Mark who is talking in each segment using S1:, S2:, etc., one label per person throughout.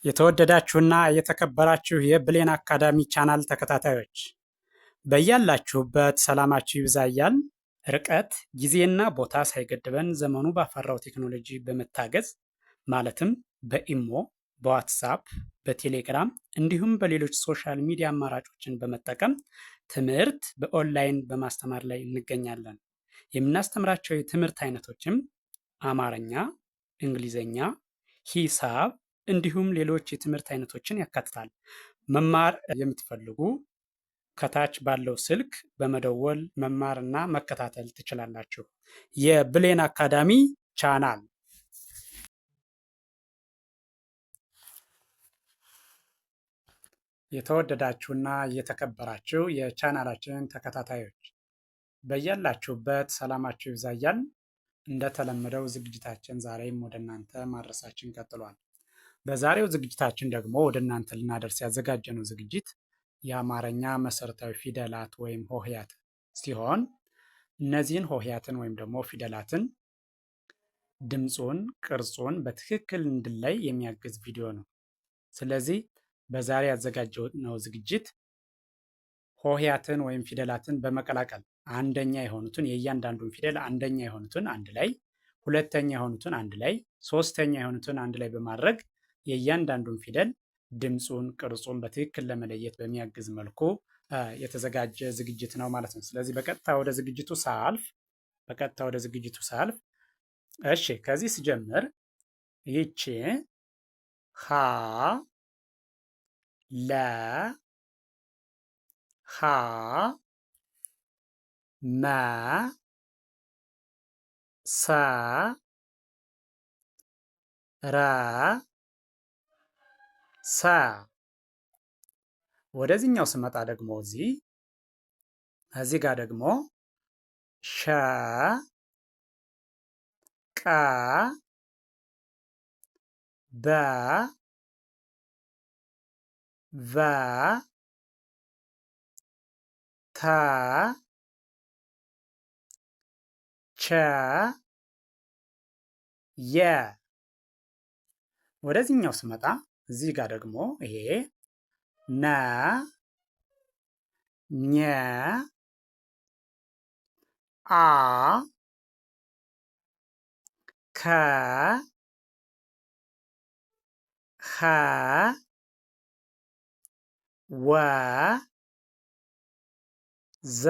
S1: የተወደዳችሁና የተከበራችሁ የብሌን አካዳሚ ቻናል ተከታታዮች በያላችሁበት ሰላማችሁ ይብዛ እያልን ርቀት ጊዜና ቦታ ሳይገድበን ዘመኑ ባፈራው ቴክኖሎጂ በመታገዝ ማለትም በኢሞ፣ በዋትሳፕ፣ በቴሌግራም እንዲሁም በሌሎች ሶሻል ሚዲያ አማራጮችን በመጠቀም ትምህርት በኦንላይን በማስተማር ላይ እንገኛለን። የምናስተምራቸው የትምህርት አይነቶችም አማርኛ፣ እንግሊዘኛ፣ ሂሳብ እንዲሁም ሌሎች የትምህርት አይነቶችን ያካትታል። መማር የምትፈልጉ ከታች ባለው ስልክ በመደወል መማርና መከታተል ትችላላችሁ። የብሌን አካዳሚ ቻናል የተወደዳችሁና የተከበራችሁ የቻናላችን ተከታታዮች በያላችሁበት ሰላማችሁ ይብዛ እያልን እንደተለመደው ዝግጅታችን ዛሬም ወደ እናንተ ማድረሳችን ቀጥሏል። በዛሬው ዝግጅታችን ደግሞ ወደ እናንተ ልናደርስ ያዘጋጀነው ዝግጅት የአማርኛ መሰረታዊ ፊደላት ወይም ሆሄያት ሲሆን እነዚህን ሆሄያትን ወይም ደግሞ ፊደላትን ድምፁን፣ ቅርጹን በትክክል እንድንለይ የሚያግዝ ቪዲዮ ነው። ስለዚህ በዛሬ ያዘጋጀነው ዝግጅት ሆሄያትን ወይም ፊደላትን በመቀላቀል አንደኛ የሆኑትን የእያንዳንዱን ፊደል አንደኛ የሆኑትን አንድ ላይ፣ ሁለተኛ የሆኑትን አንድ ላይ፣ ሶስተኛ የሆኑትን አንድ ላይ በማድረግ የእያንዳንዱን ፊደል ድምፁን፣ ቅርጹን በትክክል ለመለየት በሚያግዝ መልኩ የተዘጋጀ ዝግጅት ነው ማለት ነው። ስለዚህ በቀጥታ ወደ ዝግጅቱ ሳልፍ እሺ፣ ከዚህ ስጀምር ይቺ ሀ ለ ሀ መ ሰ ረ ሰ። ወደዚህኛው ስመጣ ደግሞ እዚህ ጋር ደግሞ ሸ ቀ በ ቨ ተ ቸ የ። ወደዚህኛው ስመጣ እዚህ ጋር ደግሞ ይሄ ነ ኘ አ ከ ኸ ወ ዘ።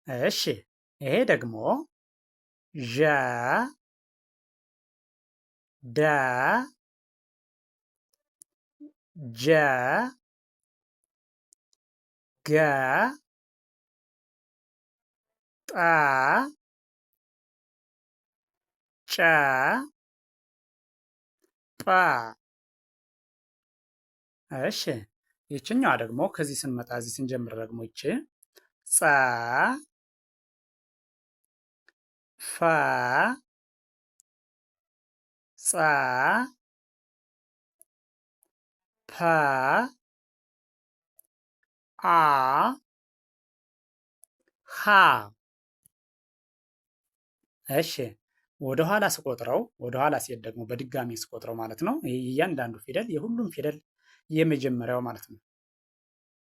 S1: እሺ፣ ይሄ ደግሞ ዠ ደ ጀ ገ ጠ ጨ ጰ። እሺ፣ ይችኛዋ ደግሞ ከዚህ ስንመጣ እዚህ ስንጀምር ደግሞ ይቺ ጸ ፈ ጸ ፐ አ ሀ። እሺ፣ ወደኋላ ሲሄድ ደግሞ በድጋሚ ስቆጥረው ማለት ነው እያንዳንዱ ፊደል የሁሉም ፊደል የመጀመሪያው ማለት ነው።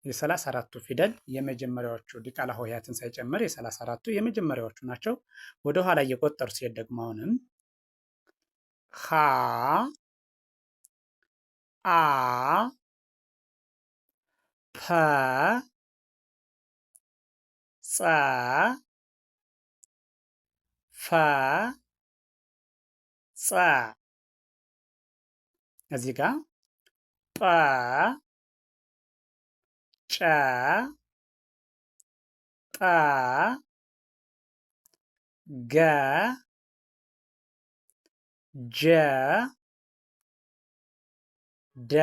S1: የ34ቱ ፊደል የመጀመሪያዎቹ ዲቃላ ሆሄያትን ሳይጨምር የ34ቱ የመጀመሪያዎቹ ናቸው። ወደኋላ እየቆጠሩ ሲሄድ ደግሞ አሁንም ሀ አ ፐ ጸ ፈ ጸ። እዚህ ጋር ጰ ጨ ጰ ገ ጀ ደ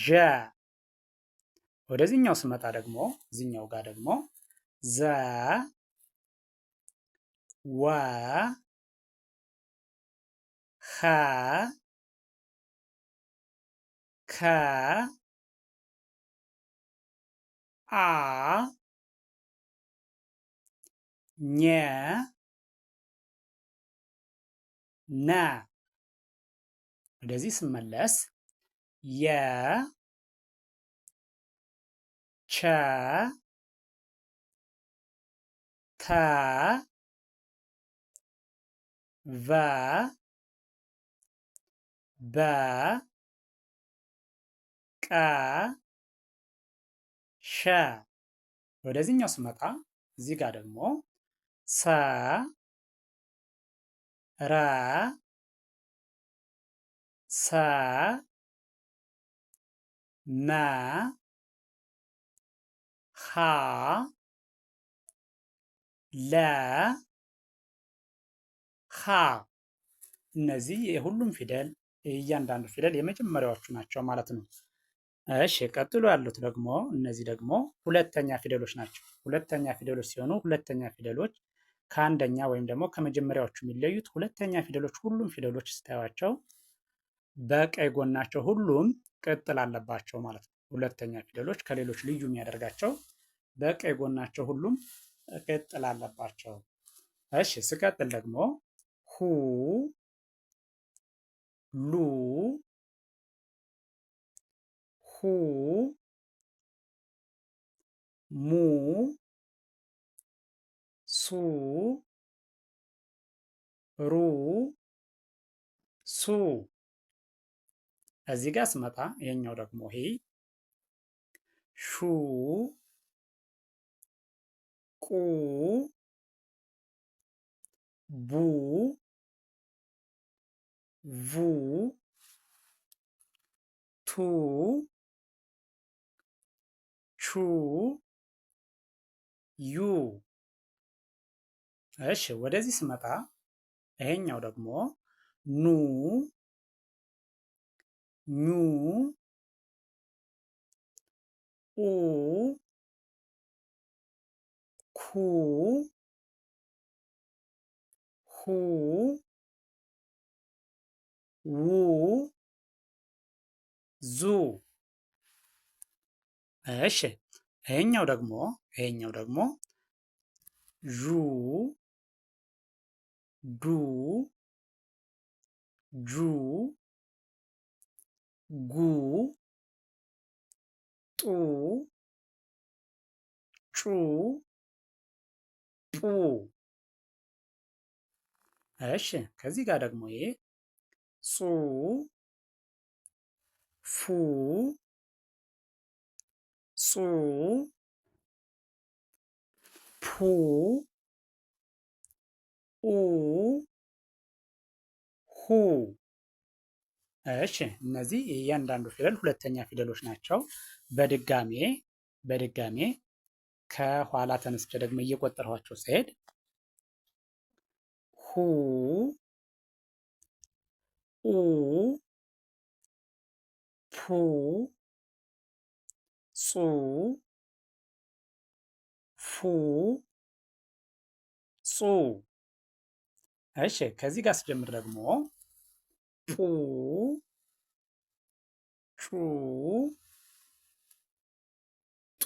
S1: ዠ። ወደዚህኛው ስመጣ ደግሞ እዚህኛው ጋር ደግሞ ዘ ወ ኸ ከ አ ኘ ነ። ወደዚህ ስመለስ የ ቸ ተ ቨ በ ቀ ሸ ወደዚህኛው ስመጣ እዚህ ጋር ደግሞ ሰ ረ ሰ መ ሀ ለ ሀ እነዚህ የሁሉም ፊደል እያንዳንዱ ፊደል የመጀመሪያዎቹ ናቸው ማለት ነው። እሺ ቀጥሎ ያሉት ደግሞ እነዚህ ደግሞ ሁለተኛ ፊደሎች ናቸው። ሁለተኛ ፊደሎች ሲሆኑ ሁለተኛ ፊደሎች ከአንደኛ ወይም ደግሞ ከመጀመሪያዎቹ የሚለዩት ሁለተኛ ፊደሎች ሁሉም ፊደሎች ስታዩቸው በቀኝ ጎናቸው ሁሉም ቅጥል አለባቸው ማለት ነው። ሁለተኛ ፊደሎች ከሌሎች ልዩ የሚያደርጋቸው በቀኝ ጎናቸው ሁሉም ቅጥል አለባቸው። እሺ ስቀጥል ደግሞ ሁ ሉ ሁ ሙ ሱ ሩ ሱ እዚህ ጋር ስመጣ ይሄኛው ደግሞ ይሄ ሹ ቁ ቡ ቡ ቱ ቹ ዩ እሺ ወደዚህ ስመጣ ይሄኛው ደግሞ ኑ ኙ ኡ ኩ ሁ ው ዙ እሺ ይሄኛው ደግሞ ዡ ዱ ጁ ጉ ጡ ጩ ጡ እሺ ከዚህ ጋር ደግሞ ይሄ ጹ ፉ ጹ ፑ ኡ ሁ እሺ እነዚህ የእያንዳንዱ ፊደል ሁለተኛ ፊደሎች ናቸው። በድጋሜ ከኋላ ተነስቼ ደግሞ እየቆጠርኋቸው ስሄድ ሁ ኡ ፑ ጹ ፉ ጹ እሺ ከዚህ ጋር ስጀምር ደግሞ ፑ ጩ ጡ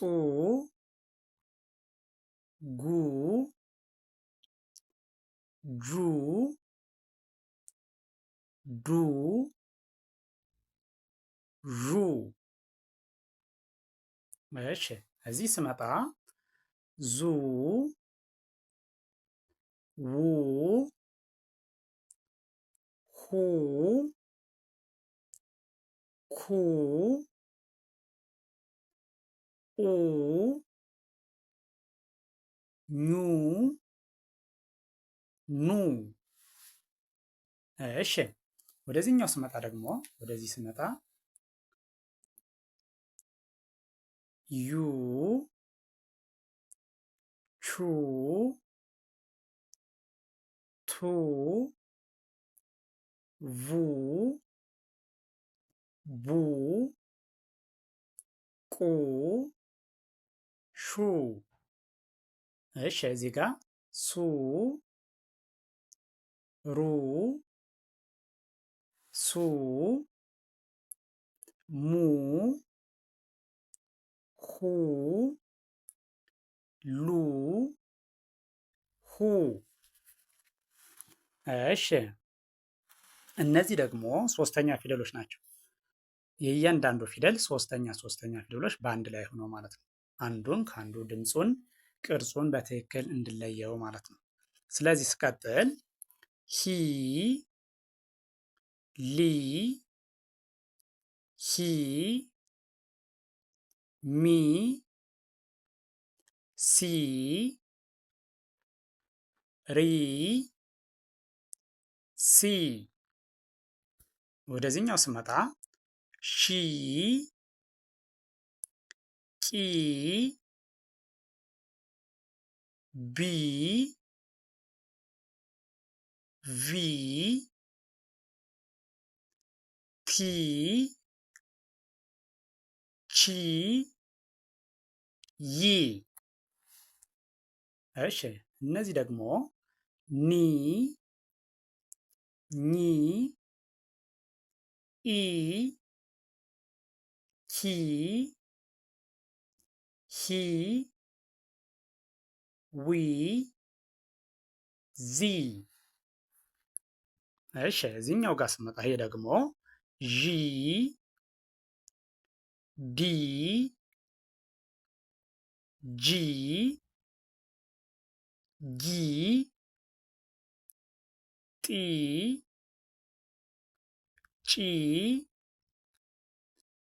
S1: ጉ ጁ ዱ ዡ እሺ እዚህ ስመጣ ዙ ው ሁ ኩ ኡ ኙ ኑ እሺ ወደዚህኛው ስመጣ ደግሞ ወደዚህ ስመጣ ዩ ቹ ቱ ቡ ቡ ቁ ሹ እሺ እዚህ ጋር ሱ ሩ ሱ ሙ ሁ ሉ ሁ እሺ እነዚህ ደግሞ ሶስተኛ ፊደሎች ናቸው። የእያንዳንዱ ፊደል ሶስተኛ ፊደሎች በአንድ ላይ ሆነው ማለት ነው። አንዱን ከአንዱ ድምፁን፣ ቅርጹን በትክክል እንድለየው ማለት ነው። ስለዚህ ስቀጥል ሂ ሊ ሂ ሚ ሲ ሪ ሲ። ወደዚህኛው ስመጣ ሺ ቂ ቢ ቪ ቲ ቺ ይ። እሺ እነዚህ ደግሞ ኒ ኚ ኢ ኪ ሂ ዊ ዚ። እሺ እዚህኛው ጋር ስመጣ ይሄ ደግሞ ዢ ዲ ጂ ጊ ጢ ጪ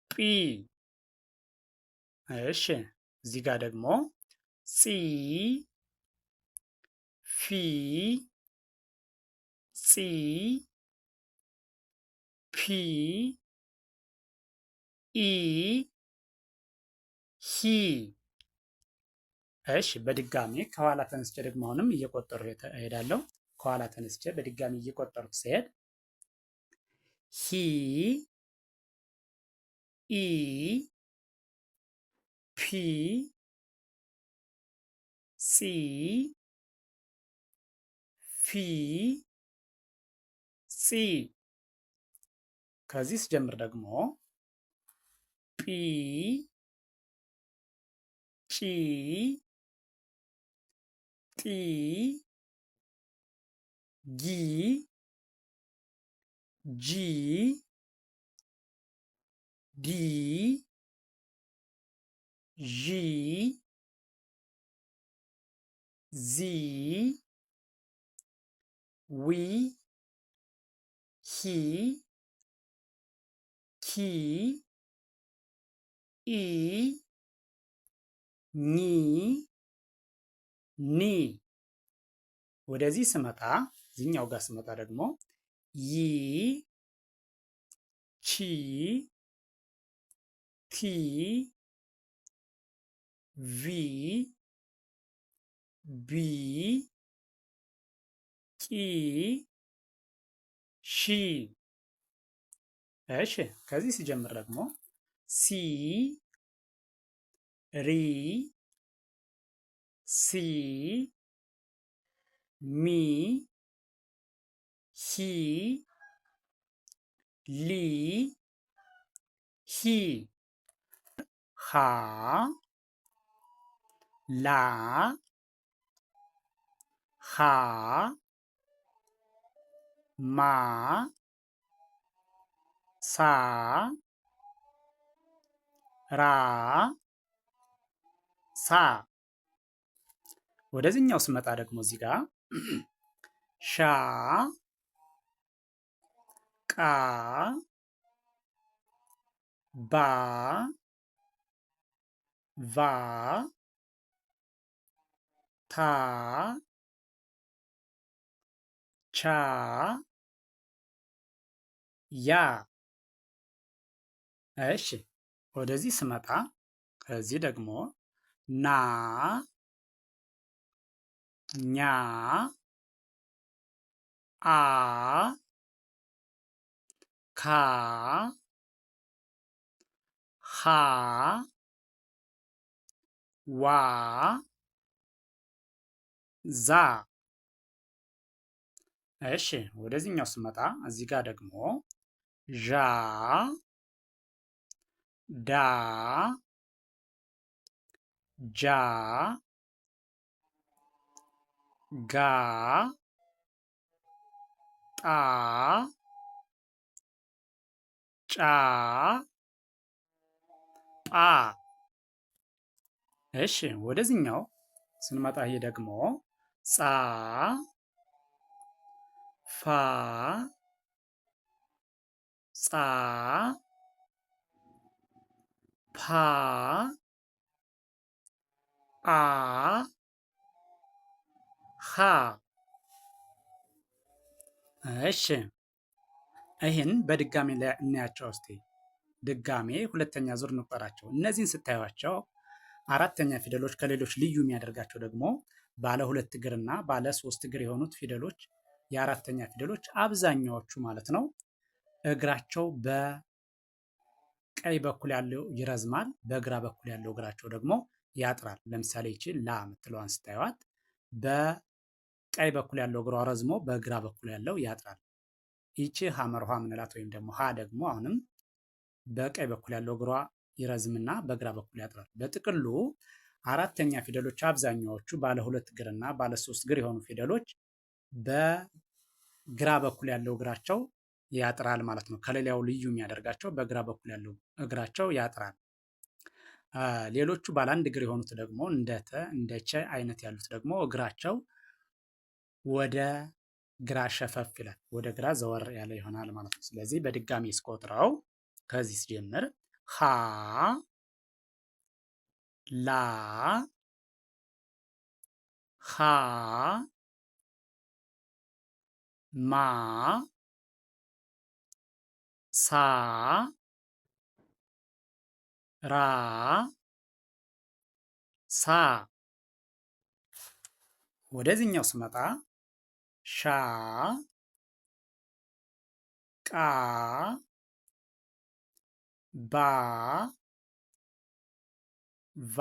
S1: ጲ። እሺ እዚህ ጋር ደግሞ ጺ ፊ ጺ ፒ ኢ ሂ። እሺ በድጋሚ ከኋላ ተነስቼ ደግሞ አሁንም እየቆጠሩ እሄዳለሁ። ከኋላ ተነስቼ በድጋሚ እየቆጠሩት ሲሄድ ሂ ኢ ፒ ጺ ፊ ጺ። ከዚህ ስጀምር ደግሞ ጲ ጪ ጢ ጊ ጂ ዲ ዢ ዚ ዊ ሂ ኪ ኢ ኒ ኒ። ወደዚህ ስመጣ እዚህኛው ጋር ስመጣ ደግሞ ይ ቺ ቲ ቪ ቢ ቂ ሺ። እሺ ከዚህ ሲጀምር ደግሞ ሲ ሪ ሲ ሚ ሂ ሊ ሂ ሃ ላ ሃ ማ ሳ ራ ሳ። ወደዚህኛው ስመጣ ደግሞ እዚህ ጋር ሻ ቃ ባ ቫ ታ ቻ ያ። እሺ ወደዚህ ስመጣ ከዚህ ደግሞ ና ኛ አ ካ ሃ ዋ ዛ። እሺ ወደዚህኛው ስመጣ እዚህ ጋር ደግሞ ዣ ዳ ጃ ጋ ጣ ጫ ጳ። እሺ ወደዚህኛው ስንመጣ ይሄ ደግሞ ጻ ፋ ጻ ፓ አ ሀ። እሺ ይህን በድጋሚ እናያቸው እስቲ። ድጋሜ ሁለተኛ ዙር እንቁጠራቸው። እነዚህን ስታዩቸው አራተኛ ፊደሎች ከሌሎች ልዩ የሚያደርጋቸው ደግሞ ባለ ሁለት እግር እና ባለ ሶስት እግር የሆኑት ፊደሎች የአራተኛ ፊደሎች አብዛኛዎቹ ማለት ነው እግራቸው በቀኝ በኩል ያለው ይረዝማል፣ በግራ በኩል ያለው እግራቸው ደግሞ ያጥራል። ለምሳሌ ይቺ ላ የምትለዋን ስታዩት በቀኝ በኩል ያለው እግሯ ረዝሞ በግራ በኩል ያለው ያጥራል። ይቺ ሐመር ውሃ ምንላት ወይም ደግሞ ሀ ደግሞ አሁንም በቀኝ በኩል ያለው እግሯ ይረዝምና በግራ በኩል ያጥራል። በጥቅሉ አራተኛ ፊደሎች አብዛኛዎቹ ባለ ሁለት እግርና ባለ ሶስት እግር የሆኑ ፊደሎች በግራ በኩል ያለው እግራቸው ያጥራል ማለት ነው። ከሌላው ልዩ የሚያደርጋቸው በግራ በኩል ያለው እግራቸው ያጥራል። ሌሎቹ ባለ አንድ እግር የሆኑት ደግሞ እንደ ተ እንደ ቸ አይነት ያሉት ደግሞ እግራቸው ወደ ግራ ሸፈፍ ይላል፣ ወደ ግራ ዘወር ያለ ይሆናል ማለት ነው። ስለዚህ በድጋሚ ስቆጥረው ከዚህ ሲጀምር ሀ ላ ሀ ማ ሳ ራ ሳ። ወደዚህኛው ስመጣ ሻ ቃ ባ ቫ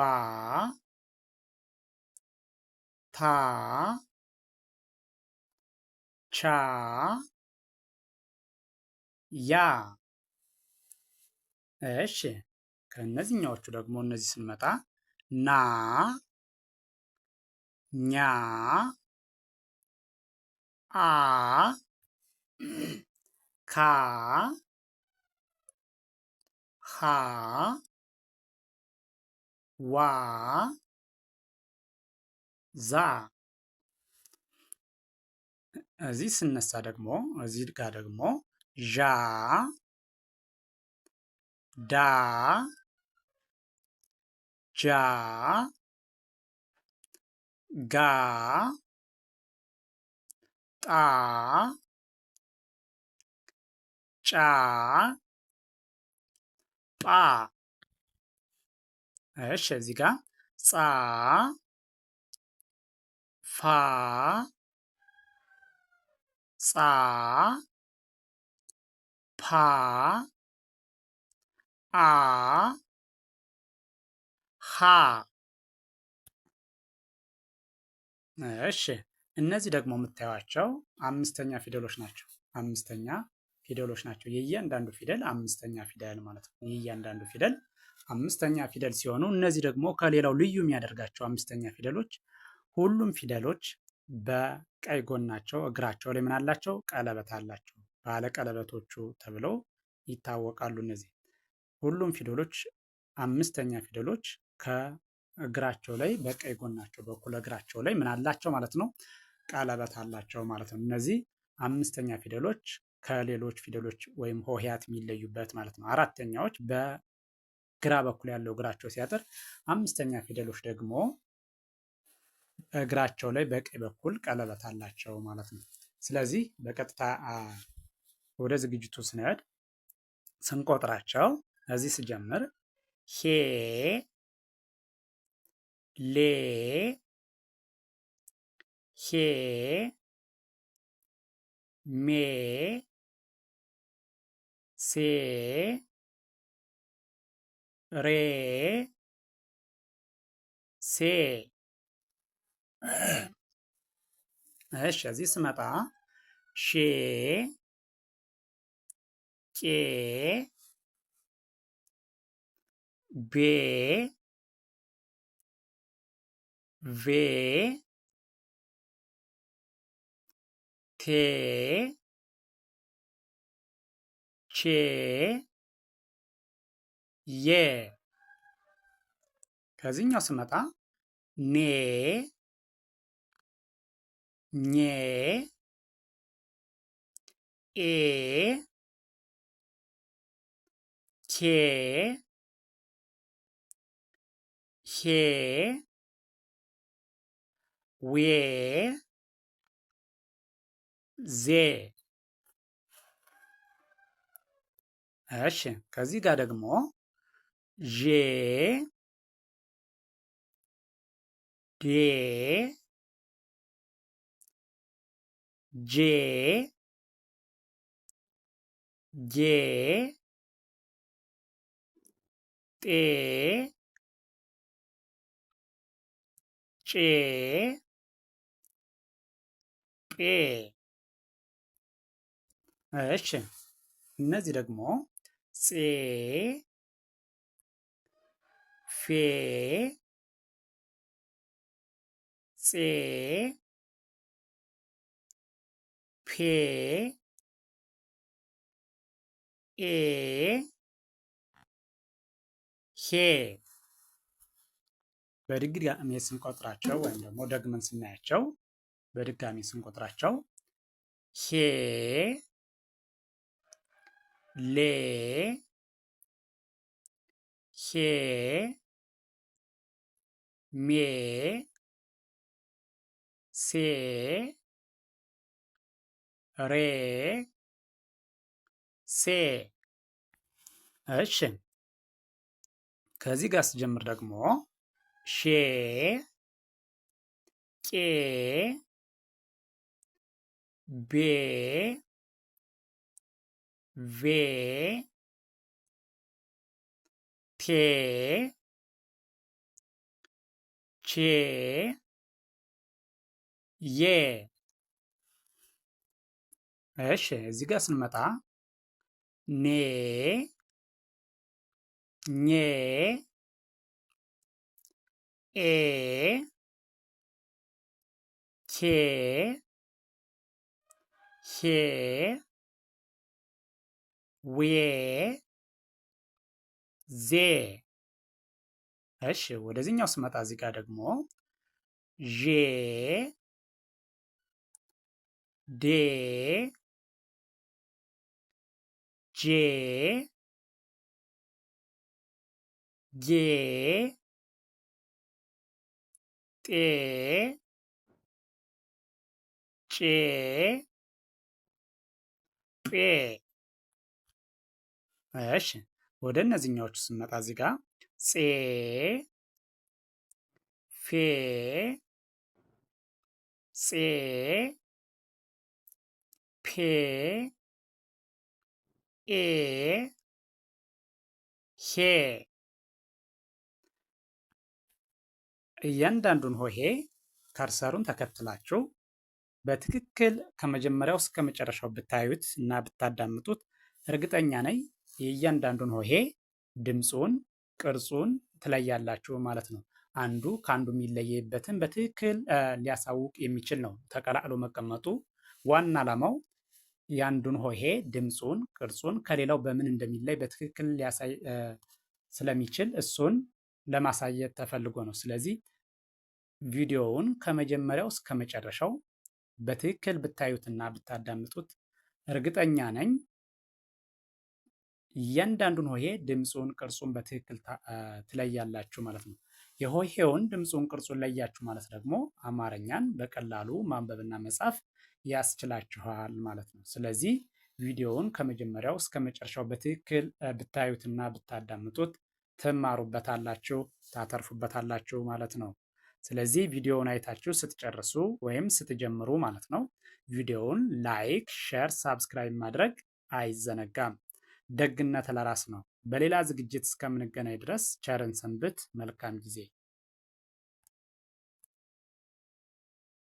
S1: ታ ቻ ያ። እሺ ከእነዚህኛዎቹ ደግሞ እነዚህ ስንመጣ ና ኛ አ ካ ሀ ዋ ዛ። እዚህ ስነሳ ደግሞ እዚህ ጋር ደግሞ ዣ ዳ ጃ ጋ ጣ ጫ ጳ። እሺ እዚህ ጋር ጻ ፋ ጻ ፓ አ ሀ። እሺ እነዚህ ደግሞ የምታዩቸው አምስተኛ ፊደሎች ናቸው። አምስተኛ ፊደሎች ናቸው። የእያንዳንዱ ፊደል አምስተኛ ፊደል ማለት ነው። የእያንዳንዱ ፊደል አምስተኛ ፊደል ሲሆኑ እነዚህ ደግሞ ከሌላው ልዩ የሚያደርጋቸው አምስተኛ ፊደሎች ሁሉም ፊደሎች በቀኝ ጎናቸው እግራቸው ላይ ምን አላቸው? ቀለበት አላቸው። ባለ ቀለበቶቹ ተብለው ይታወቃሉ። እነዚህ ሁሉም ፊደሎች አምስተኛ ፊደሎች ከእግራቸው ላይ በቀኝ ጎናቸው በኩል እግራቸው ላይ ምን አላቸው ማለት ነው? ቀለበት አላቸው ማለት ነው። እነዚህ አምስተኛ ፊደሎች ከሌሎች ፊደሎች ወይም ሆሄያት የሚለዩበት ማለት ነው። አራተኛዎች በግራ በኩል ያለው እግራቸው ሲያጥር፣ አምስተኛ ፊደሎች ደግሞ እግራቸው ላይ በቀኝ በኩል ቀለበት አላቸው ማለት ነው። ስለዚህ በቀጥታ ወደ ዝግጅቱ ስንሄድ ስንቆጥራቸው እዚህ ስጀምር ሄ ሌ ሄ ሜ ሴ ሬ ሴ። እሺ እዚህ ስመጣ ሼ ቄ ቤ ቬ ቴ ቼ የ ከዚህኛው ስመጣ ኔ ኜ ኤ ኬ ሄ ዌ ዜ። እሺ ከዚህ ጋር ደግሞ ዤ ዴ ጄ ጌ ጤ ጬ ጴ። እሺ እነዚህ ደግሞ ፄ ፌ ፄ ፔ ኤ ሄ። በድጋሚ ስንቆጥራቸው ወይም ደግሞ ደግመን ስናያቸው በድጋሚ ስንቆጥራቸው ሄ ሌ ሄ ሜ ሴ ሬ ሴ። እሺ ከዚህ ጋር ስጀምር ደግሞ ሼ ቄ ቤ ቬ ቴ ቼ ዬ። እሺ እዚህ ጋር ስንመጣ ኔ ኜ ኤ ኬ ሄ ዌ ዜ። እሺ ወደዚህኛው ስመጣ እዚህ ጋር ደግሞ ዤ ዴ ጄ ጌ ጤ ጬ ጴ። እሺ ወደ እነዚህኛዎቹ ስንመጣ እዚህ ጋር ፄ ፌ ፄ ፔ ኤ ሄ። እያንዳንዱን ሆሄ ከርሰሩን ተከትላችሁ በትክክል ከመጀመሪያው እስከ መጨረሻው ብታዩት እና ብታዳምጡት እርግጠኛ ነኝ የእያንዳንዱን ሆሄ ድምፁን፣ ቅርጹን ትለያላችሁ ማለት ነው። አንዱ ከአንዱ የሚለየበትን በትክክል ሊያሳውቅ የሚችል ነው። ተቀላቅሎ መቀመጡ ዋና ዓላማው የአንዱን ሆሄ ድምፁን፣ ቅርጹን ከሌላው በምን እንደሚለይ በትክክል ሊያሳይ ስለሚችል እሱን ለማሳየት ተፈልጎ ነው። ስለዚህ ቪዲዮውን ከመጀመሪያው እስከ መጨረሻው በትክክል ብታዩትና ብታዳምጡት እርግጠኛ ነኝ እያንዳንዱን ሆሄ ድምፁን፣ ቅርጹን በትክክል ትለያላችሁ ማለት ነው። የሆሄውን ድምፁን፣ ቅርጹን ለያችሁ ማለት ደግሞ አማርኛን በቀላሉ ማንበብና መጻፍ ያስችላችኋል ማለት ነው። ስለዚህ ቪዲዮውን ከመጀመሪያው እስከ መጨረሻው በትክክል ብታዩትና ብታዳምጡት ትማሩበታላችሁ፣ ታተርፉበታላችሁ ማለት ነው። ስለዚህ ቪዲዮውን አይታችሁ ስትጨርሱ ወይም ስትጀምሩ ማለት ነው ቪዲዮውን ላይክ፣ ሼር፣ ሳብስክራይብ ማድረግ አይዘነጋም። ደግነት ለራስ ነው። በሌላ ዝግጅት እስከምንገናኝ ድረስ ቸርን ሰንብት። መልካም ጊዜ